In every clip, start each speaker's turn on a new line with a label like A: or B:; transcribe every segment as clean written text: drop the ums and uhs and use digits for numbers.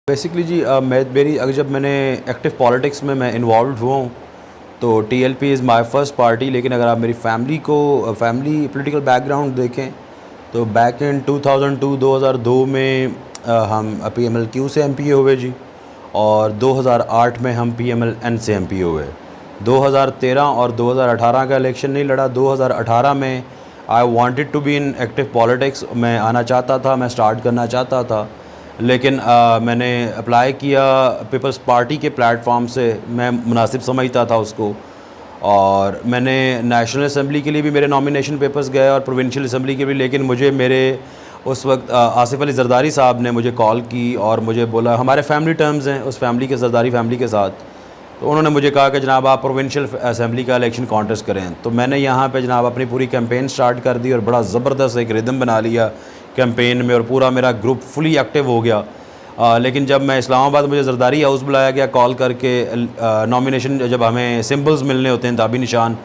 A: Basically जी जब मैंने active politics में मैं इन्वॉल्व हुआ हूँ तो TLP is my first party. लेकिन अगर आप मेरी फैमिली पॉलिटिकल बैकग्राउंड देखें तो बैक इन 2002 में हम पीएमएलक्यू से एमपी हुए जी, और 2008 में हम पीएमएलएन से एमपी हुए। 2013 और 2018 का इलेक्शन नहीं लड़ा। 2018 में I wanted to be in active politics, मैं आना चाहता था, मैं स्टार्ट करना चाहता था। लेकिन मैंने अप्लाई किया पीपल्स पार्टी के प्लेटफॉर्म से, मैं मुनासिब समझता था उसको। और मैंने नेशनल असम्बली के लिए भी मेरे नॉमिनेशन पेपर्स गए और प्रोविंशियल असम्बली के भी। लेकिन मुझे मेरे उस वक्त आसिफ अली जरदारी साहब ने मुझे कॉल की और मुझे बोला, हमारे फैमिली टर्म्स हैं उस फैमिली के, जरदारी फैमिली के साथ, तो उन्होंने मुझे कहा कि जनाब आप प्रोविंशियल असम्बली का इलेक्शन कॉन्टेस्ट करें। तो मैंने यहाँ पे जनाब अपनी पूरी कैंपेन स्टार्ट कर दी और बड़ा ज़बरदस्त एक रिदम बना लिया कैंपेन में, और पूरा मेरा ग्रुप फुली एक्टिव हो गया। लेकिन जब मैं इस्लामाबाद, मुझे जरदारी हाउस बुलाया गया कॉल करके, नॉमिनेशन जब हमें सिंबल्स मिलने होते हैं, ताबी निशान,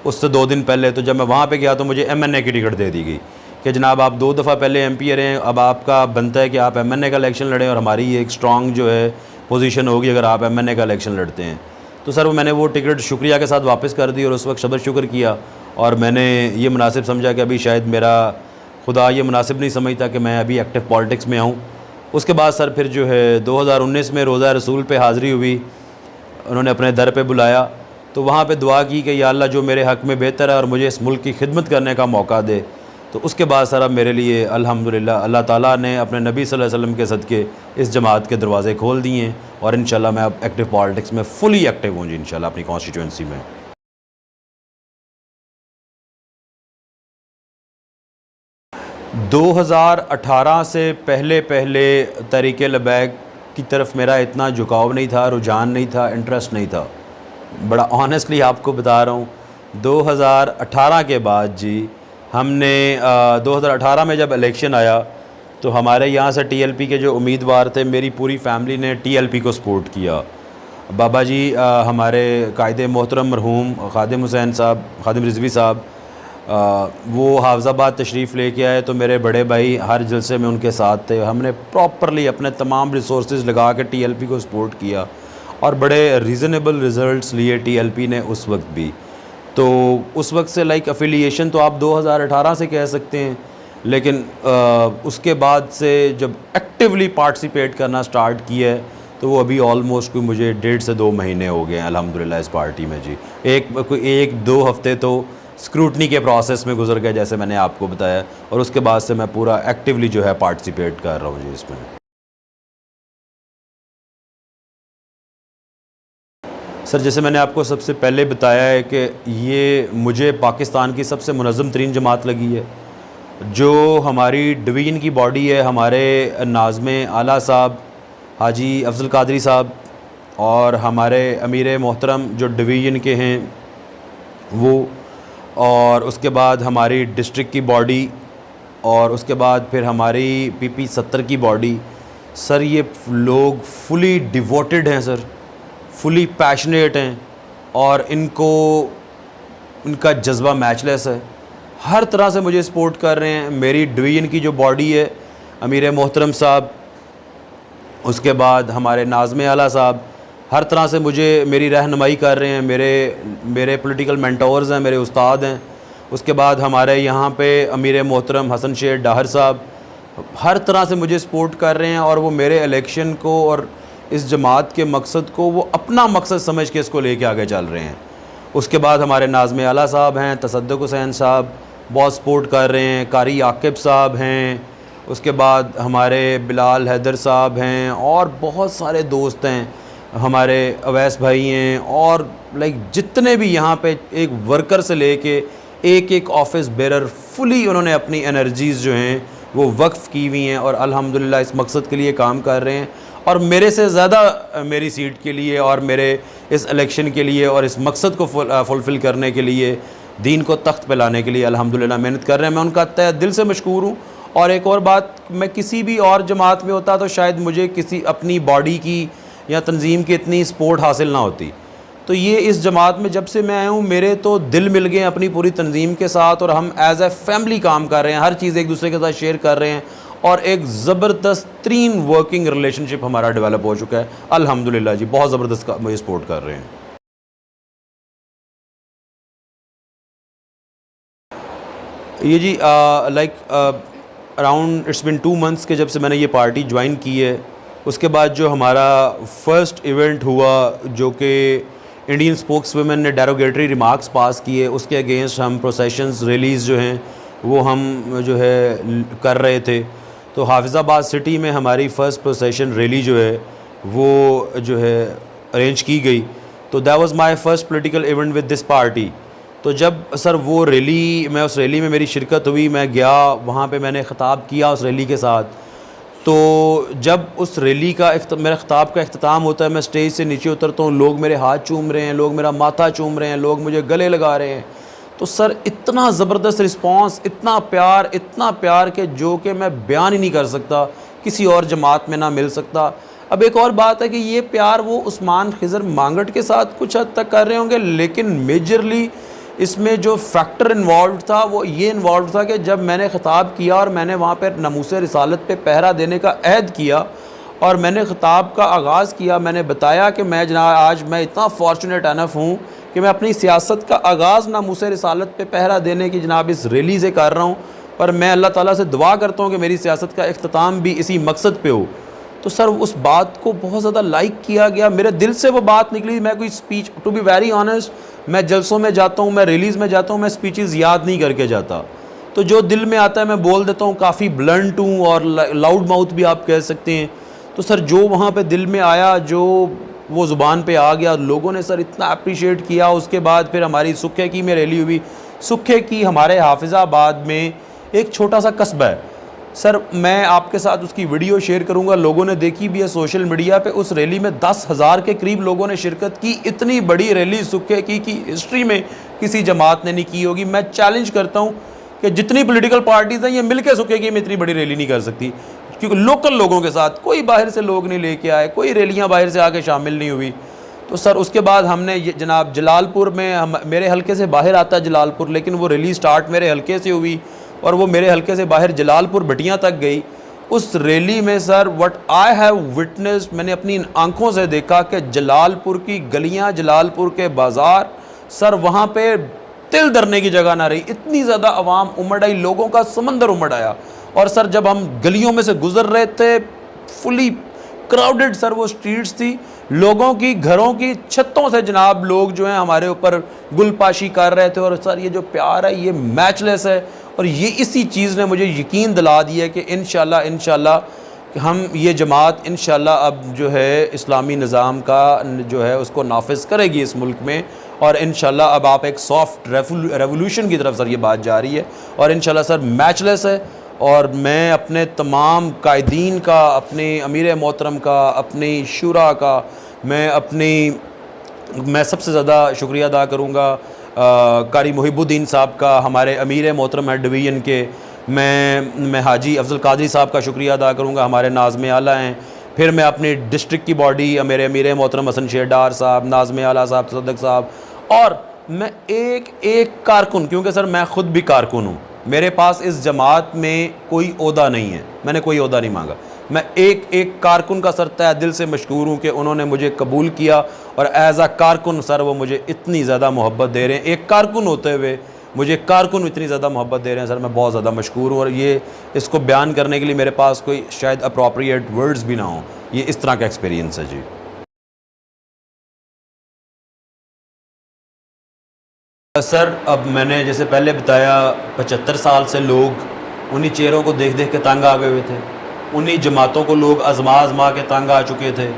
A: उससे 2 दिन पहले, तो जब मैं वहाँ पे गया तो मुझे एमएनए की टिकट दे दी गई कि जनाब आप 2 दफ़ा पहले एमपी रहे हैं, अब आपका बनता है कि आप एमएनए का इलेक्शन लड़ें, और हमारी एक स्ट्रॉन्ग जो है पोजीशन होगी अगर आप एमएनए का इलेक्शन लड़ते हैं। तो सर मैंने वो टिकट शुक्रिया के साथ वापस कर दी और उस वक्त शब्द शुक्र किया, और मैंने ये मुनासिब समझा कि अभी शायद मेरा खुदा ये मुनासिब नहीं समझता कि मैं अभी एक्टिव पॉलिटिक्स में आऊँ। उसके बाद सर फिर जो है 2019 में रोज़ा रसूल पे हाज़िरी हुई, उन्होंने अपने दर पे बुलाया, तो वहाँ पे दुआ की कि या अल्लाह जो मेरे हक़ में बेहतर है और मुझे इस मुल्क की खिदमत करने का मौका दे। तो उसके बाद सर अब मेरे लिए अल्हम्दुलिल्लाह अल्लाह ताला ने अपने नबी सल्लल्लाहु अलैहि वसल्लम के सदक़े इस जमात के दरवाज़े खोल दिए हैं, और इंशाल्लाह मैं अब एक्टिव पॉलिटिक्स में फुली एक्टिव हूँ जी, इंशाल्लाह अपनी कॉन्स्टिट्यूंसी में। 2018 से पहले तहरीके लबैक की तरफ मेरा इतना झुकाव नहीं था, रुझान नहीं था, इंटरेस्ट नहीं था। बड़ा ऑनेस्टली आपको बता रहा हूँ, 2018 के बाद जी हमने 2018 में जब इलेक्शन आया तो हमारे यहाँ से टीएलपी के जो उम्मीदवार थे, मेरी पूरी फैमिली ने टीएलपी को सपोर्ट किया। बाबा जी हमारे कायदे मोहतरम मरहूम खादिम हुसैन साहब, खादिम रिजवी साहब, वो हाफ़िज़ाबाद तशरीफ़ लेके आए, तो मेरे बड़े भाई हर जलसे में उनके साथ थे। हमने प्रॉपरली अपने तमाम रिसोर्सेज लगा के टीएलपी को सपोर्ट किया और बड़े रीज़नेबल रिज़ल्ट्स लिए टीएलपी ने उस वक्त भी। तो उस वक्त से लाइक अफिलिएशन तो आप 2018 से कह सकते हैं, लेकिन उसके बाद से जब एक्टिवली पार्टिसिपेट करना स्टार्ट किया है तो वो अभी ऑलमोस्ट कोई मुझे 1.5 से 2 महीने हो गए हैं अल्हम्दुलिल्लाह इस पार्टी में जी। एक दो हफ्ते तो स्क्रूटनी के प्रोसेस में गुजर गए जैसे मैंने आपको बताया, और उसके बाद से मैं पूरा एक्टिवली जो है पार्टिसिपेट कर रहा हूँ जी इसमें। सर जैसे मैंने आपको सबसे पहले बताया है कि ये मुझे पाकिस्तान की सबसे मुनज़्ज़म तरीन जमात लगी है। जो हमारी डिवीज़न की बॉडी है, हमारे नाज़िम आला साहब हाजी अफजल कादरी साहब और हमारे अमीर मोहतरम जो डिवीज़न के हैं वो, और उसके बाद हमारी डिस्ट्रिक्ट की बॉडी, और उसके बाद फिर हमारी पीपी 70 की बॉडी। सर ये लोग फुली डिवोटेड हैं सर, फुली पैशनेट हैं, और इनका जज्बा मैचलेस है। हर तरह से मुझे सपोर्ट कर रहे हैं। मेरी डिवीज़न की जो बॉडी है, अमीर मोहतरम साहब, उसके बाद हमारे नाज़िम आला साहब हर तरह से मेरी रहनुमाई कर रहे हैं। मेरे पॉलिटिकल मेंटोर्स हैं, मेरे उस्ताद हैं। उसके बाद हमारे यहाँ पे अमीर मोहतरम हसन शेर डाहर साहब हर तरह से मुझे सपोर्ट कर रहे हैं, और वो मेरे इलेक्शन को और इस जमात के मकसद को वो अपना मकसद समझ के इसको लेके आगे चल रहे हैं। उसके बाद हमारे नाज़िम आला साहब हैं, तसद्दुक़ हुसैन साहब बहुत सपोर्ट कर रहे हैं, कारी आकिब साहब हैं, उसके बाद हमारे बिलाल हैदर साहब हैं, और बहुत सारे दोस्त हैं, हमारे अवैस भाई हैं, और लाइक जितने भी यहाँ पे एक वर्कर से लेके एक ऑफिस बेरर फुली उन्होंने अपनी एनर्जीज़ जो हैं वो वक्फ़ की हुई हैं, और अल्हम्दुलिल्लाह इस मकसद के लिए काम कर रहे हैं। और मेरे से ज़्यादा मेरी सीट के लिए और मेरे इस इलेक्शन के लिए और इस मकसद को फुलफ़िल करने के लिए, दीन को तख्त पे लाने के लिए अल्हम्दुलिल्लाह मेहनत कर रहे हैं। मैं उनका तहे दिल से मशकूर हूँ। और एक और बात, मैं किसी भी और जमात में होता तो शायद मुझे किसी अपनी बॉडी की या तंजीम की इतनी सपोर्ट हासिल ना होती। तो ये इस जमात में जब से मैं आया हूँ, मेरे तो दिल मिल गए अपनी पूरी तंजीम के साथ, और हम एज़ ए फैमिली काम कर रहे हैं, हर चीज़ एक दूसरे के साथ शेयर कर रहे हैं, और एक ज़बरदस्त तरीन वर्किंग रिलेशनशिप हमारा डेवलप हो चुका है अल्हम्दुलिल्लाह जी। बहुत ज़बरदस्त मुझे सपोर्ट कर रहे हैं। ये जी like around it's been 2 months के जब से मैंने ये पार्टी ज्वाइन की है, उसके बाद जो हमारा फर्स्ट इवेंट हुआ जो कि इंडियन स्पोक्स वुमेन ने डेरोगेटरी रिमार्क्स पास किए, उसके अगेंस्ट हम प्रोसेशंस रिलीज़ जो हैं वो हम जो है कर रहे थे। तो हाफिज़ाबाद सिटी में हमारी फ़र्स्ट प्रोसेशन रैली जो है वो जो है अरेंज की गई। तो that was my first political event with this party. तो जब सर वो रैली, मैं उस रैली में मेरी शिरकत हुई, मैं गया वहाँ पे, मैंने ख़िताब किया उस रैली के साथ। तो जब उस रैली का मेरा ख़िताब का इख्तिताम होता है, मैं स्टेज से नीचे उतरता हूँ, लोग मेरे हाथ चूम रहे हैं, लोग मेरा माथा चूम रहे हैं, लोग मुझे गले लगा रहे हैं। तो सर इतना ज़बरदस्त रिस्पांस, इतना प्यार कि जो कि मैं बयान ही नहीं कर सकता, किसी और जमात में ना मिल सकता। अब एक और बात है कि ये प्यार वो उस्मान खिज़र मांगट के साथ कुछ हद तक कर रहे होंगे, लेकिन मेजरली इसमें जो फैक्टर इन्वॉल्व था वो ये इन्वॉल्व था कि जब मैंने ख़िताब किया और मैंने वहाँ पर नमूसे रिसालत पे पहरा देने का अहद किया और मैंने ख़िताब का आगाज़ किया, मैंने बताया कि मैं जनाब आज मैं इतना फॉर्चुनेट अनफ हूँ कि मैं अपनी सियासत का आगाज़ नमूसे रिसालत पे पहरा देने की जनाब इस रैली से कर रहा हूँ, और मैं अल्लाह ताला से दुआ करता हूँ कि मेरी सियासत का इख्तिताम भी इसी मकसद पे हो। तो सर उस बात को बहुत ज़्यादा लाइक किया गया, मेरे दिल से वो बात निकली। मैं कोई speech, to be very honest, मैं जलसों में जाता हूँ, मैं रिलीज़ में जाता हूँ, मैं स्पीचेस याद नहीं करके जाता। तो जो दिल में आता है मैं बोल देता हूँ, काफ़ी ब्लंट हूँ और लाउड माउथ भी आप कह सकते हैं। तो सर जो वहाँ पे दिल में आया, जो वो ज़ुबान पे आ गया, लोगों ने सर इतना अप्रिशिएट किया। उसके बाद फिर हमारी सुखे की में रैली हुई। सुखे की हमारे हाफिज़ाबाद में एक छोटा सा कस्बा है सर, मैं आपके साथ उसकी वीडियो शेयर करूंगा, लोगों ने देखी भी है सोशल मीडिया पे। उस रैली में 10,000 के करीब लोगों ने शिरकत की। इतनी बड़ी रैली सुखे की हिस्ट्री में किसी जमात ने नहीं की होगी। मैं चैलेंज करता हूं कि जितनी पॉलिटिकल पार्टीज़ हैं ये मिलकर सुखे की में इतनी बड़ी रैली नहीं कर सकती, क्योंकि लोकल लोगों के साथ, कोई बाहर से लोग नहीं लेके आए, कोई रैलियाँ बाहर से आके शामिल नहीं हुई। तो सर उसके बाद हमने जनाब जलालपुर में, मेरे हल्के से बाहर आता है जलालपुर, लेकिन वो रैली स्टार्ट मेरे हल्के से हुई और वो मेरे हल्के से बाहर जलालपुर भटियां तक गई। उस रैली में sir what I have witnessed, मैंने अपनी आंखों से देखा कि जलालपुर की गलियां, जलालपुर के बाज़ार, सर वहाँ पे तिल धरने की जगह ना रही। इतनी ज़्यादा आवाम उमड़ आई, लोगों का समंदर उमड़ आया। और सर जब हम गलियों में से गुजर रहे थे, फुली क्राउडेड सर वो स्ट्रीट्स थी, लोगों की घरों की छतों से जनाब लोग जो हैं हमारे ऊपर गुलपाशी कर रहे थे। और सर ये जो प्यार है ये मैचलेस है, और ये इसी चीज़ ने मुझे यकीन दिला दिया कि इंशाल्लाह हम ये जमात इंशाल्लाह अब जो है इस्लामी निज़ाम का जो है उसको नाफिज़ करेगी इस मुल्क में। और इंशाल्लाह अब आप एक सॉफ्ट रेवोल्यूशन की तरफ सर ये बात जा रही है, और इंशाल्लाह सर मैचलेस है। और मैं अपने तमाम कायदीन का, अपने अमीर मोहतरम का, अपनी शुरा का, मैं सबसे ज़्यादा शुक्रिया अदा करूँगा कारी मुहिबुद्दीन साहब का, हमारे अमीर मोहतरम है डिवीज़न के। मैं हाजी अफजल कादरी साहब का शुक्रिया अदा करूँगा, हमारे नाज़्म आला हैं। फिर मैं अपनी डिस्ट्रिक्ट की बॉडी, मेरे अमीर मोहतरम हसन शेर डार साहब, नाज़्म आला साहब, सदक साहब, और मैं एक कारकुन, क्योंकि सर मैं ख़ुद भी कारकुन हूँ, मेरे पास इस जमात में कोई ओहदा नहीं है, मैंने कोई ओहदा नहीं मांगा। मैं एक कारकुन का सर तहे दिल से मशकूर हूँ कि उन्होंने मुझे कबूल किया, और एज़ आ कारकुन सर वो मुझे इतनी ज़्यादा मोहब्बत दे रहे हैं। एक कारकुन होते हुए मुझे कारकुन इतनी ज़्यादा मोहब्बत दे रहे हैं सर, मैं बहुत ज़्यादा मशकूर हूँ। और ये इसको बयान करने के लिए मेरे पास कोई शायद अप्रोप्रिएट वर्ड्स भी ना हों, ये इस तरह का एक्सपीरियंस है जी। सर अब मैंने जैसे पहले बताया, 75 साल से लोग उन्हीं चेहरों को देख देख के तंग आ गए हुए थे, उन्हीं जमातों को लोग आजमा के तंग आ चुके थे।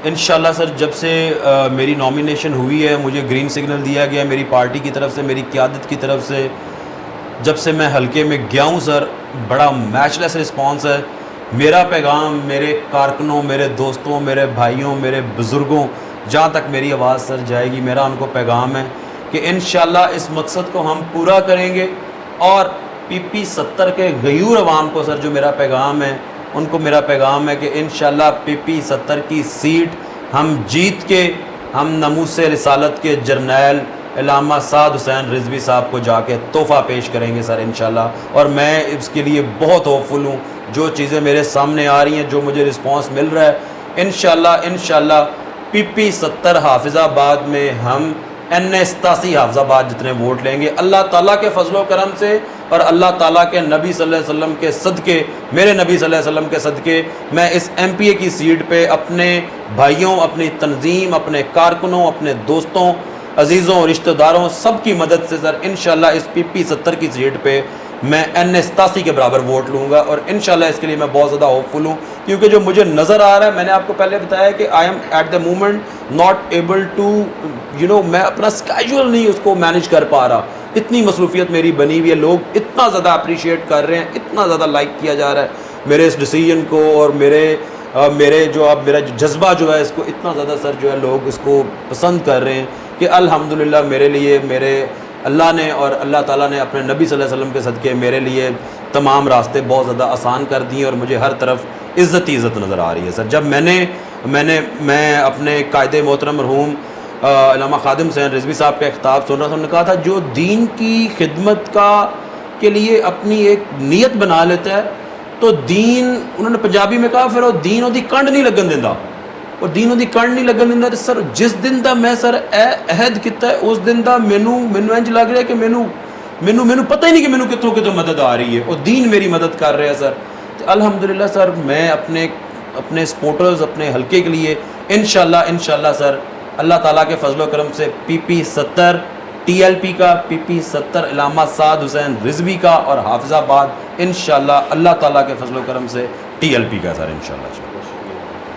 A: इंशाल्लाह सर जब से मेरी नॉमिनेशन हुई है, मुझे ग्रीन सिग्नल दिया गया मेरी पार्टी की तरफ से, मेरी क़यादत की तरफ से, जब से मैं हल्के में गया हूँ सर, बड़ा मैचलेस रिस्पॉन्स है। मेरा पैगाम मेरे कारकुनों, मेरे दोस्तों, मेरे भाइयों, मेरे बुज़ुर्गों, जहाँ तक मेरी आवाज़ सर जाएगी, मेरा उनको पैगाम है कि इंशाल्लाह इस मकसद को हम पूरा करेंगे। और PP 70 के गयूर अवाम को सर जो मेरा पैगाम है, उनको मेरा पैगाम है कि इंशाल्लाह PP 70 की सीट हम जीत के हम नमूसे रिसालत के जर्नैल अल्लामा साद हुसैन रिजवी साहब को जाके तोहफ़ा पेश करेंगे सर इंशाल्लाह। और मैं इसके लिए बहुत होपफुल हूँ जो चीज़ें मेरे सामने आ रही हैं, जो मुझे रिस्पांस मिल रहा है, इंशाल्लाह PP 70 हाफिज़ाबाद में हम NA 87 हाफिज़ाबाद जितने वोट लेंगे अल्लाह ताला के फजलो करम से और अल्लाह ताला के नबी सल्लल्लाहु अलैहि वसल्लम के सदक़े, मेरे नबी सल्लल्लाहु अलैहि वसल्लम के सदक़े मैं इस MPA की सीट पे अपने भाइयों, अपनी तंजीम, अपने कारकुनों, अपने दोस्तों, अजीज़ों, रिश्तेदारों सब की मदद से सर इंशाल्लाह इस PP 70 की सीट पे मैं NA 87 के बराबर वोट लूँगा और इंशाल्लाह इसके लिए मैं बहुत ज़्यादा होपफुल हूँ, क्योंकि जो मुझे नज़र आ रहा है, मैंने आपको पहले बताया कि I am at the moment not able to मैं अपना स्केजुअल नहीं उसको मैनेज कर पा रहा, इतनी मसरूफियत मेरी बनी हुई है, लोग इतना ज़्यादा अप्रिशिएट कर रहे हैं, इतना ज़्यादा लाइक किया जा रहा है मेरे इस डिसीजन को और मेरे जो अब मेरा जज्बा जो है इसको इतना ज़्यादा सर जो है लोग इसको पसंद कर रहे हैं कि अल्हम्दुलिल्लाह मेरे लिए मेरे अल्लाह ने और अल्लाह ताला ने अपने नबी सल्लल्लाहु अलैहि वसल्लम के सदक़े मेरे लिए तमाम रास्ते बहुत ज़्यादा आसान कर दिए और मुझे हर तरफ इज़्ज़त ही इज़्ज़त नज़र आ रही है सर। जब मैं अपने कायदे मोहतरम मरहूम अल्लामा ख़ादिम हुसैन रिज़वी साहब का ख़िताब सुन रहा था, उन्होंने कहा था जो दीन की खिदमत के लिए अपनी एक नीयत बना लेता है तो दीन, उन्होंने पंजाबी में कहा, फिर वो दीन ओदी कंड नहीं लगन देंदा, और दीन ओदी कंड नहीं लगन देंदा। सर जिस दिन दा मैं सर अहद किया है उस दिन दा मैनू इंज लग रहा है कि मैनू पता ही नहीं कि मैनू कितों मदद आ रही है और दीन मेरी मदद कर रहा है सर। तो अल्हम्दुलिल्लाह सर मैं अपने सपोर्टर्स, अपने हल्के के लिए इंशाल्लाह सर अल्लाह ताला के फजलो करम से PP 70 TLP का, PP 70 अल्लामा साद हुसैन रिज़वी का और हाफिज़ाबाद इंशाल्लाह अल्लाह ताला के फजलो करम से TLP का सर इंशाल्लाह।